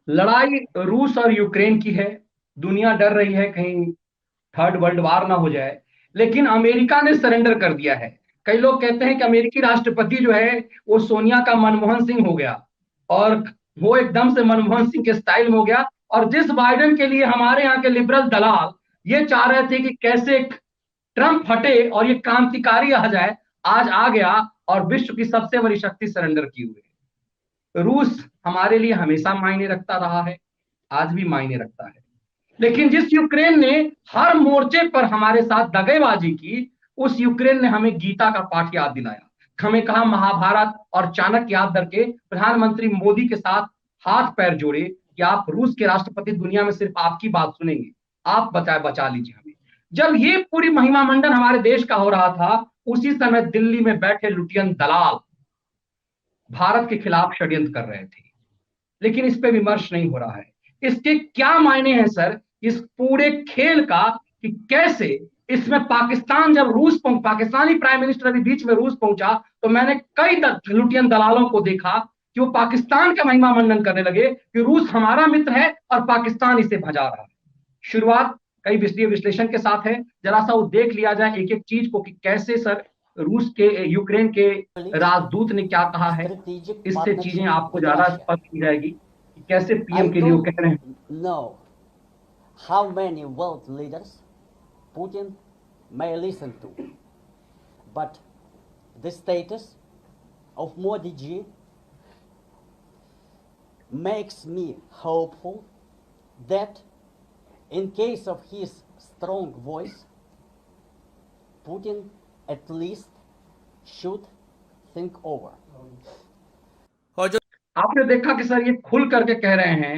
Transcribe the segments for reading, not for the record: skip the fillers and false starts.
लड़ाई रूस और यूक्रेन की है। दुनिया डर रही है कहीं थर्ड वर्ल्ड वार ना हो जाए, लेकिन अमेरिका ने सरेंडर कर दिया है। कई लोग कहते हैं कि अमेरिकी राष्ट्रपति जो है वो सोनिया का मनमोहन सिंह हो गया, और वो एकदम से मनमोहन सिंह के स्टाइल में हो गया। और जिस बाइडेन के लिए हमारे यहाँ के लिबरल दलाल ये चाह रहे थे कि कैसे ट्रंप हटे और ये क्रांतिकारी आ जाए, आज आ गया और विश्व की सबसे बड़ी शक्ति सरेंडर की हुई है। रूस हमारे लिए हमेशा मायने रखता रहा है, आज भी मायने रखता है। लेकिन जिस यूक्रेन ने हर मोर्चे पर हमारे साथ दगेबाजी की, उस यूक्रेन ने हमें गीता का पाठ याद दिलाया। हमें कहा महाभारत और चाणक्य याद करके प्रधानमंत्री मोदी के साथ हाथ पैर जोड़े कि आप रूस के राष्ट्रपति, दुनिया में सिर्फ आपकी बात सुनेंगे, आप बचा लीजिए हमें। जब ये पूरी महिमा मंडन हमारे देश का हो रहा था, उसी समय दिल्ली में बैठे लुटियन दलाल भारत के खिलाफ षड्यंत्र कर रहे थे। लेकिन इस पे विमर्श नहीं हो रहा है। इसके क्या मायने हैं सर इस पूरे खेल का, कि कैसे इसमें पाकिस्तान, जब पाकिस्तानी प्राइम मिनिस्टर अभी बीच में रूस पहुंचा, तो मैंने कई लुटियन दलालों को देखा कि वो पाकिस्तान का महिमा मंडन करने लगे कि रूस हमारा मित्र है और पाकिस्तान इसे भजा रहा है। शुरुआत कई वित्तीय विश्लेषण के साथ है। जरा सा वो देख लिया जाए एक एक चीज को कि कैसे सर रूस के यूक्रेन के colleagues, राजदूत ने क्या कहा है। strategic इससे चीजें partnership आपको with ज्यादा Russia. स्पष्ट हो जाएगी कि कैसे I पीएम के लिए वो don't कह रहे हैं। know how many world leaders Putin may listen to, but the status of Modi ji makes me hopeful that in case of his strong voice, Putin at least should think over. और जो आपने देखा कि sir ये खुल करके कह रहे हैं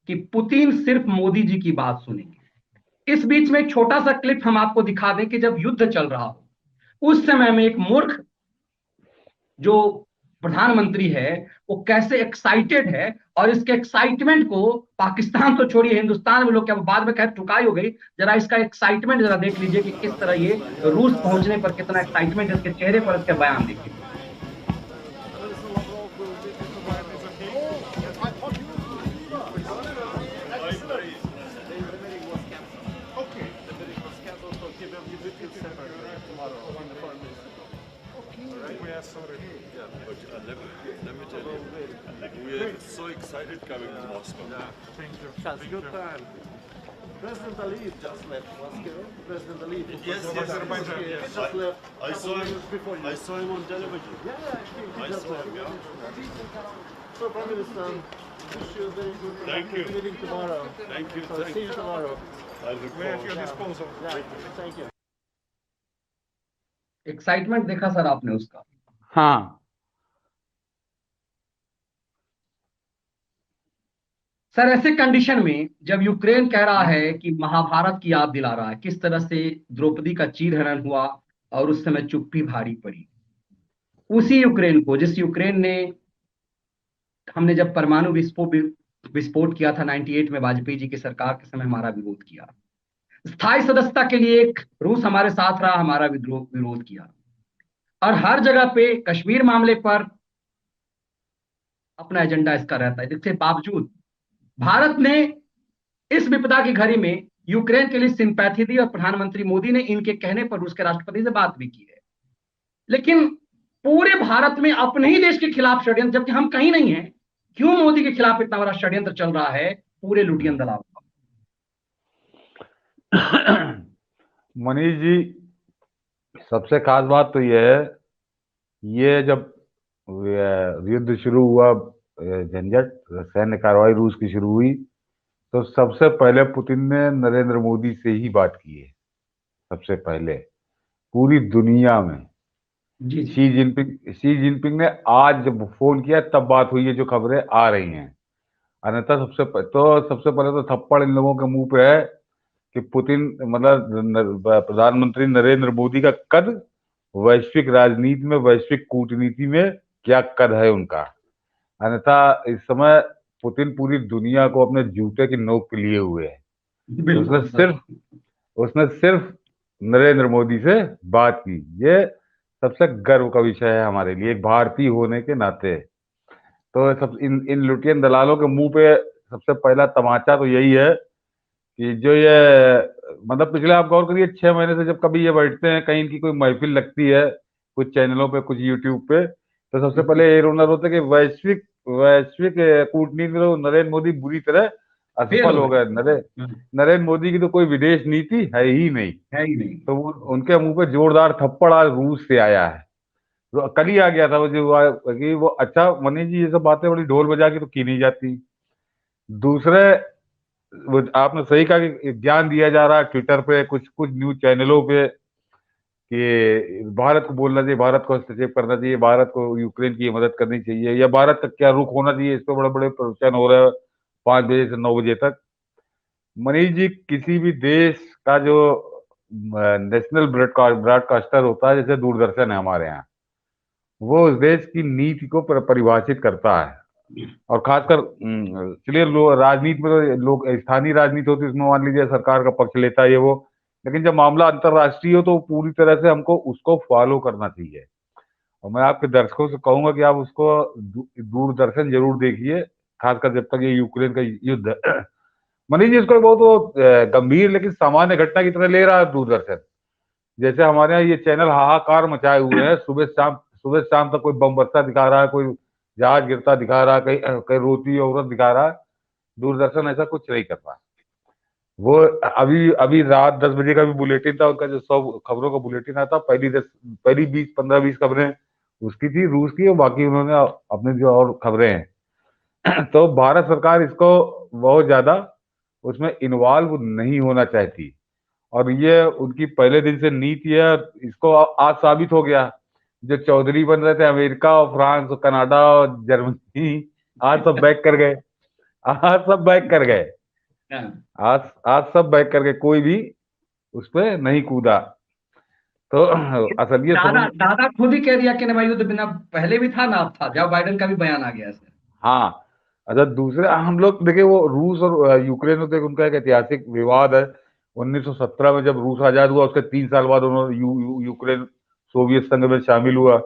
कि पुतिन सिर्फ मोदी जी की बात सुनेंगे। इस बीच में एक छोटा सा क्लिप हम आपको दिखा दें कि जब युद्ध चल रहा हो उस समय में एक मूर्ख जो प्रधानमंत्री है वो कैसे एक्साइटेड है, और इसके एक्साइटमेंट को पाकिस्तान तो छोड़िए, हिंदुस्तान में लोग क्या, बाद में खैर ठुकाई हो गई। जरा इसका एक्साइटमेंट जरा देख लीजिए कि किस तरह ये रूस पहुंचने पर कितना एक्साइटमेंट, इसके चेहरे पर इसके बयान देखिए। Let me tell you, we are so excited coming to Moscow. Thank you. It's a good time. President Aliyev just left Moscow. President Aliyev Yes, Azerbaijan, yes. just left I saw couple of him. minutes before you. I saw him on television. Yeah, he I just saw left. him, yeah. So, Prime Minister, wish you a very good Thank you. meeting tomorrow. Thank you. So, see you tomorrow. I'll look We're at your forward. disposal. Yeah, thank you. Excitement देखा sir आपने उसका। हाँ, sir ऐसे condition में जब Ukraine कह रहा है कि महाभारत की याद दिला रहा है, किस तरह से द्रौपदी का चीरहरण हुआ और उस समय चुप्पी भारी पड़ी, उसी यूक्रेन को, जिस यूक्रेन ने, हमने जब परमाणु विस्फोट किया था 98 में वाजपेयी जी की सरकार के समय, हमारा विरोध किया। स्थायी सदस्यता के लिए एक रूस हमारे साथ रहा, हमारा विरोध किया। और हर जगह पे कश्मीर मामले पर अपना एजेंडा इसका रहता है। इसके बावजूद भारत ने इस विपदा की घड़ी में यूक्रेन के लिए सिंपैथी दी, और प्रधानमंत्री मोदी ने इनके कहने पर रूस के राष्ट्रपति से बात भी की है। लेकिन पूरे भारत में अपने ही देश के खिलाफ षड्यंत्र, जबकि हम कहीं नहीं है, क्यों मोदी के खिलाफ इतना बड़ा षड्यंत्र चल रहा है पूरे लुटियन दलाल का? मनीष जी, सबसे खास बात तो यह है, ये जब युद्ध शुरू हुआ, झंझट सैन्य कार्रवाई रूस की शुरू हुई, तो सबसे पहले पुतिन ने नरेंद्र मोदी से ही बात की है। सबसे पहले पूरी दुनिया में जी शी जिनपिंग ने आज जब फोन किया तब बात हुई है, जो खबरें आ रही हैं। अन्यथा सबसे पहले तो थप्पड़ इन लोगों के मुंह पे है कि पुतिन, मतलब प्रधानमंत्री नरेंद्र मोदी का कद वैश्विक राजनीति में, वैश्विक कूटनीति में क्या कद है उनका। अन्यथा इस समय पुतिन पूरी दुनिया को अपने जूते की नोक पे लिए हुए है। उसने सिर्फ नरेंद्र मोदी से बात की। ये सबसे गर्व का विषय है हमारे लिए, एक भारतीय होने के नाते। तो सब इन लुटियन दलालों के मुंह पे सबसे पहला तमाचा तो यही है कि जो ये मतलब पिछले आप गौर करिए 6 महीने से जब कभी ये बैठते हैं कहीं इनकी कोई महफिल लगती है कुछ चैनलों पे कुछ यूट्यूब पे तो सबसे पहले ये रोना रोते हैं कि वैश्विक वैश्विक कूटनीति में तो नरेंद्र मोदी बुरी तरह फेल असफल हो हो गए। गए। नरेंद्र मोदी की तो कोई विदेश नीति है ही नहीं। है ही नहीं। तो उनके मुंह पे जोरदार थप्पड़ आज रूस से आया है। तो कल ही आ गया था वो जो हुआ कि वो अच्छा मनीष जी ये सब बातें बड़ी ढोल बजा के तो की नहीं जाती। दूसरे वो आपने सही कहा कि ज्ञान दिया जा रहा है ट्विटर पे कुछ कुछ न्यूज चैनलों पे कि भारत को बोलना चाहिए, भारत को हस्तक्षेप करना चाहिए, भारत को यूक्रेन की मदद करनी चाहिए या भारत का क्या रुख होना चाहिए। इस पे बड़े बड़े प्रवचन हो रहे हैं 5 बजे से 9 बजे तक। मनीष जी किसी भी देश का जो नेशनल ब्रॉडकास्टर होता है जैसे दूरदर्शन है हमारे यहाँ वो उस देश की नीति को परिभाषित करता है। और खासकर चलिए राजनीति में तो लोग स्थानीय राजनीति होती है उसमें मान लीजिए सरकार का पक्ष लेता है ये वो, लेकिन जब मामला अंतर्राष्ट्रीय हो तो पूरी तरह से हमको उसको फॉलो करना चाहिए। और मैं आपके दर्शकों से कहूंगा कि आप उसको दूरदर्शन जरूर देखिए, खासकर जब तक ये यूक्रेन का युद्ध मनीष जी इसको बहुत वो गंभीर लेकिन सामान्य घटना की तरह ले रहा है दूरदर्शन। जैसे हमारे यहाँ ये चैनल हाहाकार मचाए हुए हैं, सुबह शाम तक कोई बम बरसा दिखा रहा है, कोई जहाज गिरता दिखा रहा है, कहीं कहीं रोती औरत दिखा रहा है। दूरदर्शन ऐसा कुछ नहीं कर रहा। वो अभी अभी रात 10 बजे का भी बुलेटिन था उनका जो 100 खबरों का बुलेटिन आता पहली 20 15 20 खबरें उसकी थी रूस की और बाकी उन्होंने अपनी जो और खबरें हैं तो भारत सरकार इसको बहुत ज्यादा उसमें इन्वॉल्व नहीं होना चाहती और ये उनकी पहले दिन से नीति है। इसको आज साबित हो गया जो चौधरी बन रहे थे अमेरिका और फ्रांस और कनाडा और जर्मनी आज सब बैक कर गए। आज सब बैक कर गए। आज आज सब बैक कर गए, कोई भी उस पर नहीं कूदा। तो असल ये दादा समझ दादा खुद ही कह दिया कि नहीं युद्ध बिना पहले भी था ना अब था, जब बाइडेन का भी बयान आ गया सर। हाँ अच्छा दूसरे हम लोग देखिए वो रूस और यूक्रेन में तो उनका एक ऐतिहासिक विवाद है। 1917 में जब रूस आजाद हुआ उसके 3 साल बाद उन्होंने यूक्रेन सोवियत संघ में शामिल हुआ।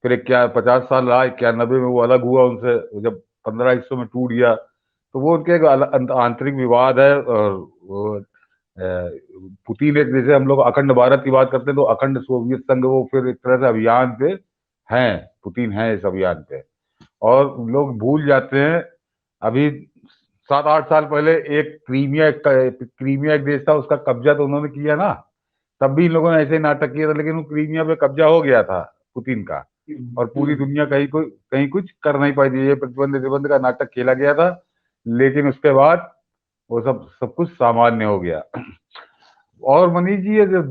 फिर क्या 50 साल रहा, 91 में वो अलग हुआ उनसे, जब 15 हिस्सों में टूट गया। तो वो उनके एक आंतरिक विवाद है। और वो पुतिन एक जैसे हम लोग अखंड भारत की बात करते हैं तो अखंड सोवियत संघ वो फिर एक तरह से अभियान पे हैं, पुतिन है इस अभियान पे। और लोग भूल जाते हैं अभी 7 8 साल पहले एक क्रीमिया एक देश था उसका कब्जा तो उन्होंने किया ना, तब भी इन लोगों ने ऐसे ही नाटक किया था, लेकिन वो क्रीमिया पे कब्जा हो गया था पुतिन का और पूरी दुनिया कहीं कुछ कर नहीं पाई थी। ये प्रतिबंध का नाटक खेला गया था, लेकिन उसके बाद वो सब कुछ सामान्य हो गया। और मनीष जी ये जो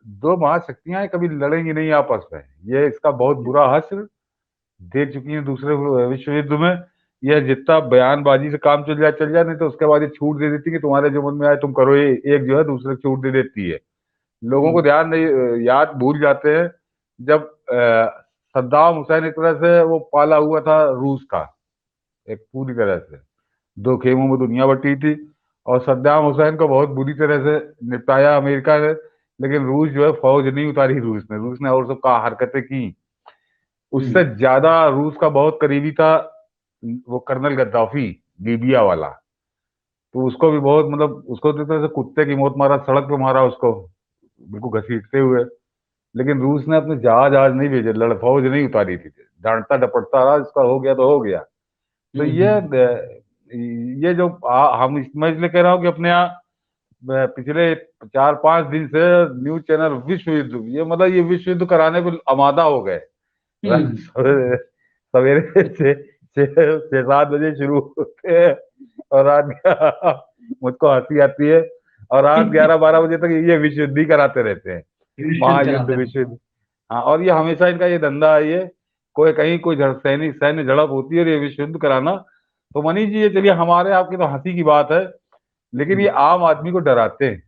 दो महाशक्तियां कभी लड़ेंगी नहीं आपस में, ये इसका बहुत बुरा हश्र देख चुकी है दूसरे विश्व युद्ध में। यह जितना बयानबाजी से काम चल जाए नहीं तो उसके बाद ये छूट दे देती है कि तुम्हारे जो मन में आए तुम करो, ये एक जो है दूसरे को छूट दे देती है। लोगों को ध्यान नहीं याद भूल जाते हैं जब सद्दाम हुसैन एक तरह से वो पाला हुआ था रूस का, एक पूरी तरह से 2 खेमों में दुनिया बटी थी और सद्दाम हुसैन को बहुत बुरी तरह से निपटाया अमेरिका ने, लेकिन रूस जो है फौज नहीं उतारी रूस ने और सब का हरकतें की। उससे ज्यादा रूस का बहुत करीबी था वो कर्नल गद्दाफी लीबिया वाला, तो उसको भी बहुत मतलब उसको तो तरह से कुत्ते की मौत मारा, सड़क पे मारा उसको बिल्कुल घसीटते हुए। लेकिन रूस ने अपने जहाज आज नहीं भेजे, फौज नहीं उतारी थी, डांटता डपटता रहा, इसका हो गया तो हो गया। तो ये जो हम मैं इसलिए कह रहा हूँ कि अपने यहाँ पिछले 4 5 दिन से न्यूज चैनल विश्व युद्ध ये मतलब ये विश्व युद्ध कराने को आमादा हो गए। सवेरे 6 7 बजे शुरू होते हैं और रात मुझको हंसी आती है और रात 11 12 बजे तक ये विश्व युद्ध ही कराते रहते हैं, महायुद्ध विश्व युद्ध। हाँ और ये हमेशा इनका ये धंधा है, ये कोई सैन्य झड़प होती है और ये विश्व युद्ध कराना। तो मनीष जी ये चलिए हमारे आपकी तो हंसी की बात है, लेकिन ये आम आदमी को डराते हैं,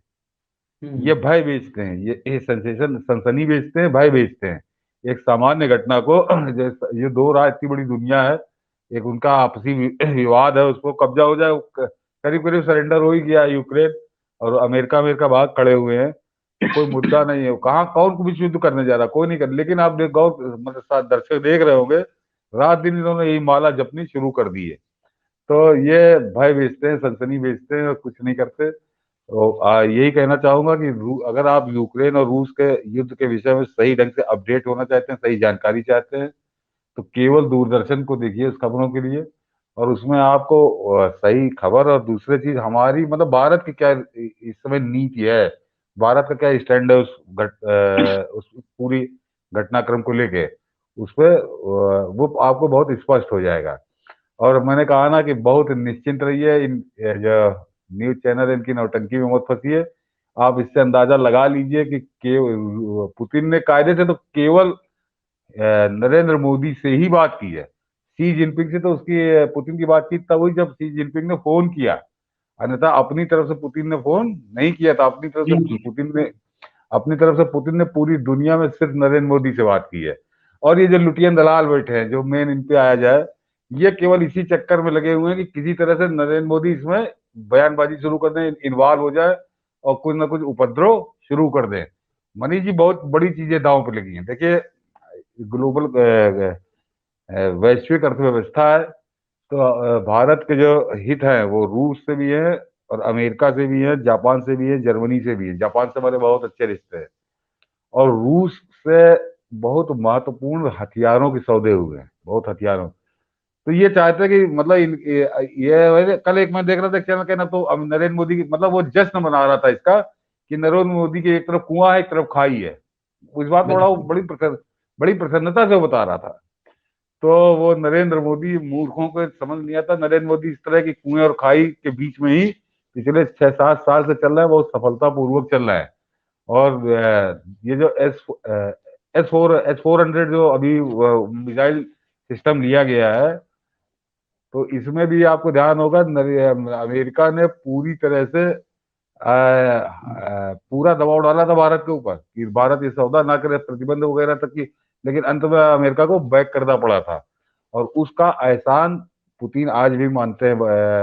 ये भय बेचते हैं, ये सनसनी बेचते हैं, भय बेचते हैं। एक सामान्य घटना को ये दो राह इतनी बड़ी दुनिया है, एक उनका आपसी विवाद है उसको कब्जा हो जाए, करीब करीब सरेंडर हो ही गया यूक्रेन और अमेरिका भाग खड़े हुए हैं, कोई मुद्दा नहीं है। कहाँ कौन विश्व युद्ध करने जा रहा, कोई नहीं कर। लेकिन आप मतलब दर्शक देख रहे होंगे रात दिन इन्होंने यही माला जपनी शुरू कर दी है। तो ये भय बेचते हैं, सनसनी बेचते हैं और कुछ नहीं करते। तो यही कहना चाहूंगा कि अगर आप यूक्रेन और रूस के युद्ध के विषय में सही ढंग से अपडेट होना चाहते हैं, सही जानकारी चाहते हैं, तो केवल दूरदर्शन को देखिए उस खबरों के लिए, और उसमें आपको सही खबर। और दूसरी चीज, हमारी मतलब भारत की क्या इस समय नीति है, भारत का क्या स्टैंड है उस पूरी घटनाक्रम को लेके, उस पर वो आपको बहुत स्पष्ट हो जाएगा। और मैंने कहा ना कि बहुत निश्चिंत रहिए, इन जो न्यूज चैनल इनकी नौटंकी में मत फंसिए। आप इससे अंदाजा लगा लीजिए कि पुतिन ने कायदे से तो केवल नरेंद्र मोदी से ही बात की है। शी जिनपिंग से तो उसकी पुतिन की बातचीत तब हुई जब शी जिनपिंग ने फोन किया, अन्यथा अपनी तरफ से पुतिन ने फोन नहीं किया था। जी जी। अपनी तरफ से पुतिन ने पूरी दुनिया में सिर्फ नरेंद्र मोदी से बात की है। और ये जो लुटियन दलाल बैठे हैं, जो मेन इन पे आया जाए, ये केवल इसी चक्कर में लगे हुए हैं कि किसी तरह से नरेंद्र मोदी इसमें बयानबाजी शुरू कर दें, इन्वॉल्व हो जाए और कुछ ना कुछ उपद्रव शुरू कर दें। मनीष जी, बहुत बड़ी चीजें दांव पे लगी हैं। देखिए, ग्लोबल वैश्विक अर्थव्यवस्था है, तो भारत के जो हित हैं वो रूस से भी है और अमेरिका से भी है, जापान से भी है, जर्मनी से भी है। जापान से हमारे बहुत अच्छे रिश्ते हैं, और रूस से बहुत महत्वपूर्ण हथियारों के सौदे हुए हैं, बहुत हथियारों। तो ये चाहते हैं कि मतलब कल एक मैं देख रहा था चैनल के ना, तो अब नरेंद्र मोदी की मतलब वो जश्न मना रहा था इसका कि नरेंद्र मोदी की एक तरफ कुआं है, एक तरफ खाई है। इस बात को बिल्कुल। बड़ी प्रसन्नता से वो बता रहा था। तो वो नरेंद्र मोदी, मूर्खों को समझ नहीं आता, नरेंद्र मोदी इस तरह की कुएं और खाई के बीच में ही पिछले 6-7 साल से चल रहा है, बहुत सफलतापूर्वक चल रहा है। और ये जो S-400 जो अभी मिसाइल सिस्टम लिया गया है, तो इसमें भी आपको ध्यान होगा, अमेरिका ने पूरी तरह से पूरा दबाव डाला था भारत के ऊपर कि भारत ये सौदा ना करे, प्रतिबंध वगैरह तक की। लेकिन अंत में अमेरिका को बैक करना पड़ा था, और उसका एहसान पुतिन आज भी मानते हैं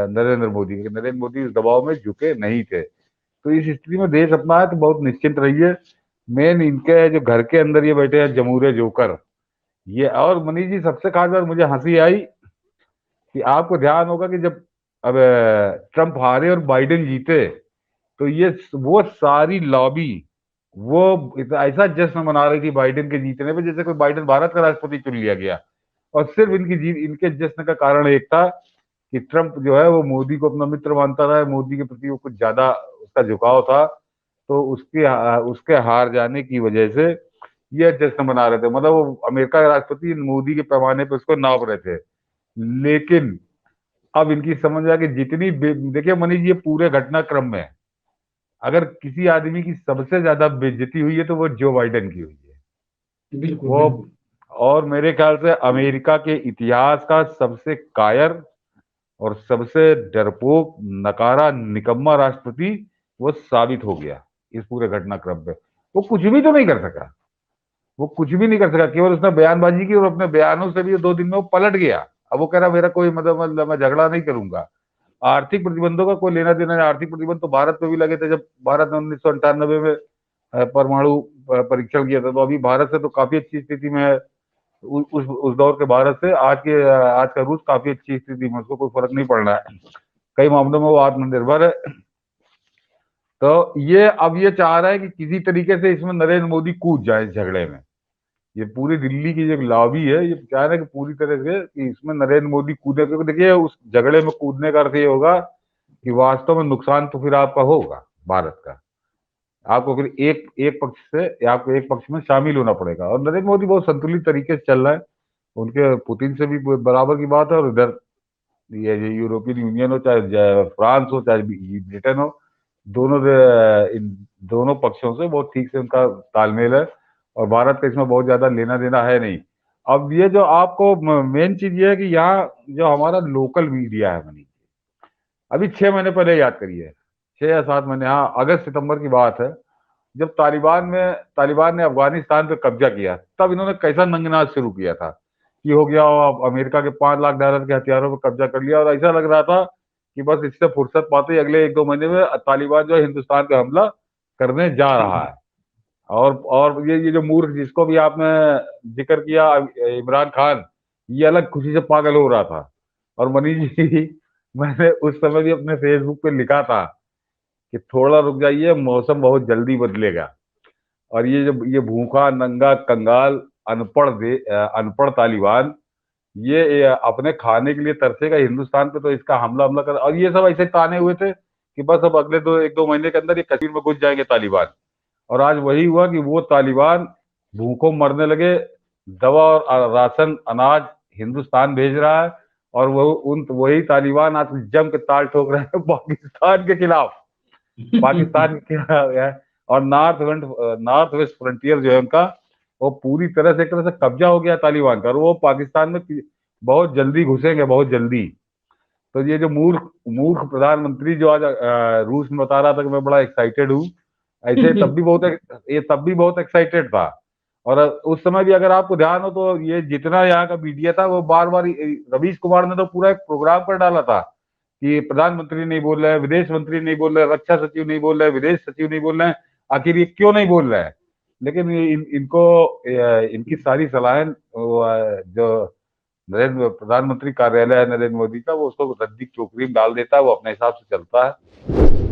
नरेंद्र मोदी के। नरेंद्र मोदी इस दबाव में झुके नहीं थे। तो इस स्थिति में देश अपना है तो बहुत निश्चिंत रहिए। मेन इनके जो घर के अंदर ये बैठे हैं जमूरे जोकर, ये। और मनीष जी, सबसे खास बात मुझे हंसी आई कि आपको ध्यान होगा कि जब अब ट्रंप हारे और बाइडेन जीते, तो ये वो सारी लॉबी वो ऐसा जश्न मना रही थी बाइडेन के जीतने पे, जैसे कोई बाइडेन भारत का राष्ट्रपति चुन लिया गया। और सिर्फ इनकी जीत, इनके जश्न का कारण एक था कि ट्रंप जो है वो मोदी को अपना मित्र मानता रहा है, मोदी के प्रति वो कुछ ज्यादा उसका झुकाव था। तो उसके हार जाने की वजह से ये जश्न मना रहे थे। मतलब वो अमेरिका के राष्ट्रपति मोदी के पैमाने पे उसको नाप रहे थे। लेकिन अब इनकी समझ आ कि देखिए मनीष, ये पूरे घटनाक्रम में अगर किसी आदमी की सबसे ज्यादा बेइज्जती हुई है तो वो जो बाइडेन की हुई है। बिल्कुल वो, बिल्कुल। और मेरे ख्याल से अमेरिका के इतिहास का सबसे कायर और सबसे डरपोक, नकारा, निकम्मा राष्ट्रपति वो साबित हो गया इस पूरे घटनाक्रम पे। वो कुछ भी तो नहीं कर सका, वो कुछ भी नहीं कर सका, केवल उसने बयानबाजी की, और अपने बयानों से भी 2 दिन में वो पलट गया। अब वो कह रहा मेरा कोई मतलब मैं झगड़ा नहीं करूंगा। आर्थिक प्रतिबंधों का कोई लेना देना नहीं। आर्थिक प्रतिबंध तो भारत पे भी लगे थे जब भारत ने 1998 में परमाणु परीक्षण किया था। तो अभी भारत से तो काफी अच्छी स्थिति में है। उस दौर के भारत से आज का रूस काफी अच्छी स्थिति में, उसको कोई फर्क नहीं पड़ रहा है। कई मामलों में वो आत्मनिर्भर है। तो ये अब ये चाह रहा है कि किसी तरीके से इसमें नरेंद्र मोदी कूद जाए इस झगड़े में। ये पूरी दिल्ली की जो लॉबी है, ये चाह रहा है कि पूरी तरह से कि इसमें नरेंद्र मोदी कूदे, क्योंकि देखिए उस झगड़े में कूदने का अर्थ ये होगा कि वास्तव में नुकसान तो फिर आपका होगा भारत का। आपको फिर एक एक पक्ष से आपको एक पक्ष में शामिल होना पड़ेगा। और नरेंद्र मोदी बहुत संतुलित तरीके से चल रहा है। उनके पुतिन से भी बराबर की बात है, और इधर ये यूरोपियन यूनियन हो, चाहे फ्रांस हो, चाहे ब्रिटेन हो, इन दोनों पक्षों से बहुत ठीक से उनका तालमेल है। और भारत का इसमें बहुत ज्यादा लेना देना है नहीं। अब ये जो आपको मेन चीज ये है कि यहाँ जो हमारा लोकल मीडिया है मनी, अभी 6 महीने पहले याद करिए, 6 या 7 महीने, हाँ, अगस्त सितंबर की बात है, जब तालिबान ने अफगानिस्तान पे कब्जा किया, तब इन्होंने कैसा नंगनाच शुरू किया था कि हो गया, अब अमेरिका के $5 लाख के हथियारों पर कब्जा कर लिया। और ऐसा लग रहा था कि बस इससे फुर्सत पाते ही अगले 1-2 महीने में तालिबान जो है हिंदुस्तान पे हमला करने जा रहा है। और ये जो मूर्ख जिसको भी आपने जिक्र किया, इमरान खान, ये अलग खुशी से पागल हो रहा था। और मनीष जी, मैंने उस समय भी अपने फेसबुक पे लिखा था कि थोड़ा रुक जाइए, मौसम बहुत जल्दी बदलेगा। और ये जो ये भूखा नंगा कंगाल अनपढ़ तालिबान, ये अपने खाने के लिए तरसेगा हिंदुस्तान पे, तो इसका हमला हमला कर, और ये सब ऐसे ताने हुए थे कि बस अब अगले 1-2 महीने के अंदर ये कश्मीर में घुस जाएंगे तालिबान। और आज वही हुआ कि वो तालिबान भूखों मरने लगे, दवा और राशन अनाज हिंदुस्तान भेज रहा है, और वो उन वही तालिबान आज जम के ताल ठोक रहे हैं पाकिस्तान के खिलाफ। पाकिस्तान के खिलाफ है। और नॉर्थ वेस्ट फ्रंटियर जो है उनका, वो पूरी तरह से एक तरह से कब्जा हो गया तालिबान का, और वो पाकिस्तान में बहुत जल्दी घुसेंगे, बहुत जल्दी। तो ये जो मूर्ख मूर्ख प्रधानमंत्री जो आज रूस में बता रहा था कि मैं बड़ा एक्साइटेड हूँ, ऐसे तब भी बहुत एक्साइटेड था। और उस समय भी अगर आपको ध्यान हो तो ये जितना यहाँ का मीडिया था वो बार बार, रवीश कुमार ने तो पूरा एक प्रोग्राम कर डाला था कि प्रधानमंत्री नहीं बोल रहे हैं, विदेश मंत्री नहीं बोल रहे हैं, रक्षा सचिव नहीं बोल रहे हैं, विदेश सचिव नहीं बोल रहे हैं, आखिर ये क्यों नहीं बोल रहे हैं। लेकिन इनकी सारी सलाहें जो प्रधानमंत्री कार्यालय है नरेंद्र मोदी का, वो उसको रद्दी चोकरी में डाल देता है, वो अपने हिसाब से चलता है।